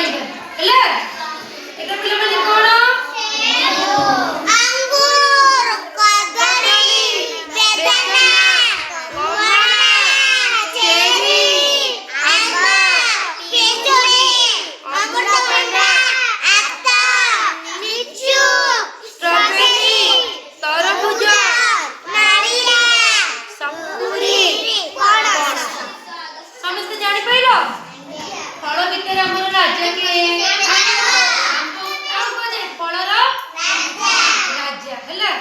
ଜାଣିବା ହେଲା। ଏଟା ପିଲାମାନେ କଣ? अंगूर कदली बेदाना कमला चेरी आंबा पिजुली अमृतभंडा आता लिचू स्ट्रॉबेरी तरबूज नारिया सपुरी पणस समस्त जानि पाइलो। फल भितर हमर राजा के फलर राजा है।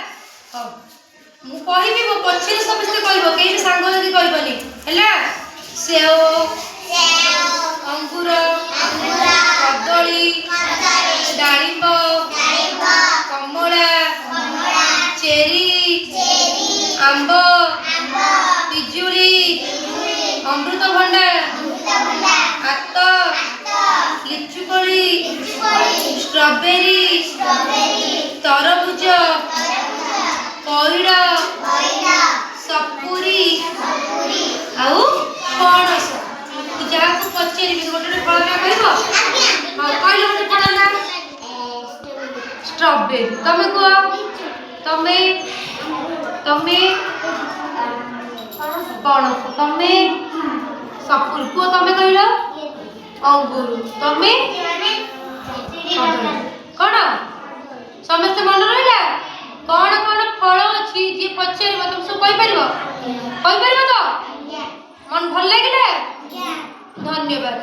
मु कहबी मो पछे समस्त कहब कहीं सांग यदि कहबनी है। सेव अंगूर कदली डालिंब कमला चेरी आंब पिजुली अमृतभंडा आत लिचुकोली स्ट्रॉबेरी तरबूज पइड़ सपुरी आउ पणस। जहाँ को पचारि गोटे फल ना कहब हाँ कहल गोटे फल ना स्ट्रॉबेरी। तमे कह तमे तमे पणस तमे सपुरी को तमे कहल अंगूर तमे कौन समस्त मन रहा कौन कौन फल अच्छी जी पचार तुम सब कहीपर तो मन भल लगे। धन्यवाद।